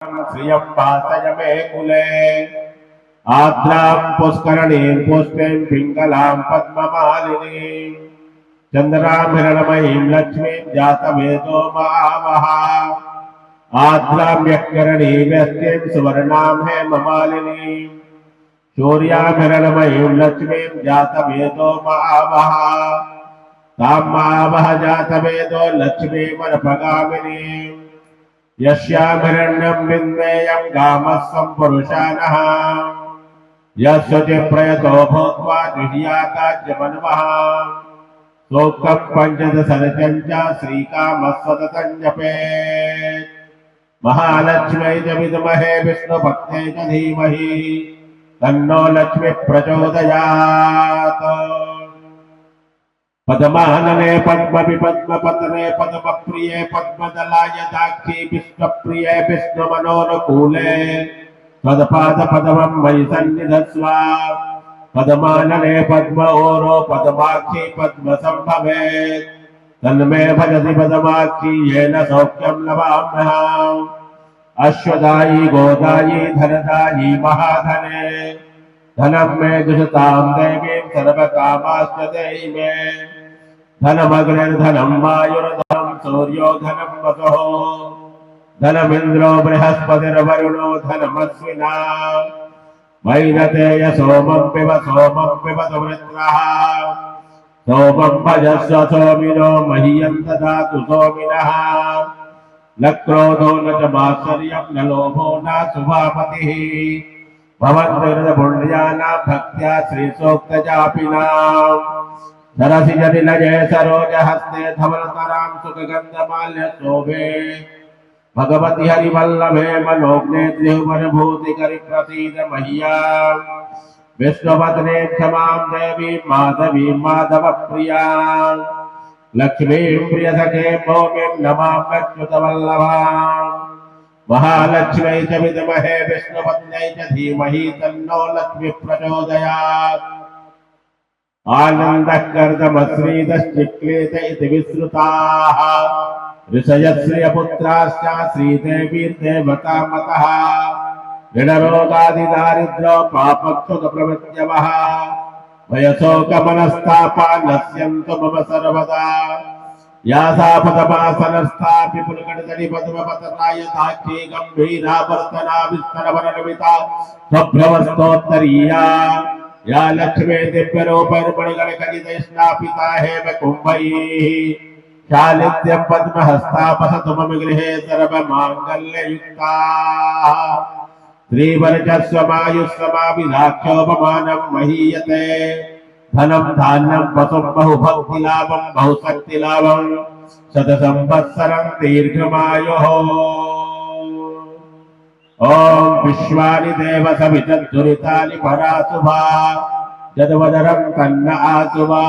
श्रियं वासय मे कुले आद्रां पुष्करणीं पुष्टिं पिङ्गलां पद्ममालिनीं चन्द्रां हिरण्मयीं लक्ष्मीं जातवेदो महावः आद्रां यक्करणीं व्यस्तिं सुवर्णां हेममालिनीं सूर्यां हिरण्मयीं लक्ष्मीं जातवेदो महावः तां महावः जातवेदो लक्ष्मीमर्पगामिनीं यस्याभिरण्यं विन्देयं गामस्वं पुरुषानः यस्वति प्रयतो भूत्वा द्वितीयाकाज्यमन्वः सोक्तं पञ्चदशरचं च श्रीकामस्वततं जपेत् महालक्ष्म्यै च विद्महे विष्णुभक्त्यै च धीमहि तन्नो लक्ष्मीः प्रचोदयात्। पद्मानने पद्मविपद्मपतने पद्मप्रिये पद्मदलाय दाक्षी विष्णुप्रिये विष्णुमनोनुकूले तत्पादपद्मं मयि सन्निधत्स्व पद्मानने पद्म ओरो पद्माक्षी पद्मसम्भवे तन्मे भजति पद्माक्षी येन सौख्यं लभाम्यहम् अश्वदायी गोदायी धनदायी महाधने धनं मे दुषतां देवीं सर्वकामाश्च देहि मे धनमग्निर्धनं वायुर्धनं सूर्यो धनं वसुः धनमिन्द्रो बृहस्पतिर्वरुणो धनमश्विना वैनतेय सोमं पिब वृत्रः सोमं भजस्व सोमिनो मह्यं ददातु सोमिनः न क्रोधो न च मात्सर्यं न लोभो न शुभापतिः भवन्तिर्पुण्यानां भक्त्या श्रीसूक्तजापिनां सरसि जटिलये सरोजहस्ते धवलतरां सुखगन्धमाल्यशोभे भगवति हरिवल्लभे मनोज्ञे त्रिभुवनभूतिकरि प्रसीद मह्यम् विष्णुपत्नी क्षमां देवीं माधवीं माधवप्रियां लक्ष्मीं प्रियसखे भौमीं नमाम्यच्युतवल्लभाम् महालक्ष्म्यै च विद्महे विष्णुपत्न्यै च धीमहि तन्नो लक्ष्मीः प्रचोदयात्। आनन्दः कर्दमश्रीदश्चिक्लेत इति विश्रुताः ऋषयश्रियपुत्राश्च श्रीदेवीर्देवता मतः ऋणरोगादिदारिद्र्यो पापक्षुतप्रभृत्यवः वयसोकमनस्तापा नश्यन्तु मम सर्वदा यासापदमासनस्थापि पुलकटतटि पद्मपतनाय दाक्षी गम्भीरावर्तना विस्तरवरनमिता स्वभ्रवस्तोत्तरीया या लक्ष्मी दिव्यरूपैर्मणिगणखचितैस्नापिता हेमकुम्भैः शालित्यं पद्महस्तापसतु मम गृहे सर्वमाङ्गल्ययुक्ता श्रीवरजस्वमायुष्वमाभिलाक्षोपमानं महीयते धनं धान्यं वसुं बहुभक्तिलाभं बहुशक्तिलाभं शतसंवत्सरं दीर्घमायुः। ओम विश्वानि देव सवितर्दुरितानि परासुभा जदवदरं तन्न आसुभा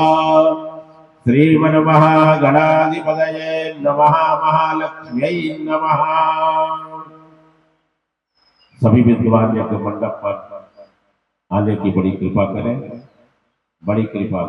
श्रीमन्महागणाधिपतये नमः महालक्ष्म्यै नमः। सभी विद्वान यज्ञ मंडप पर आने की बड़ी कृपा करें। बड़ी कृपा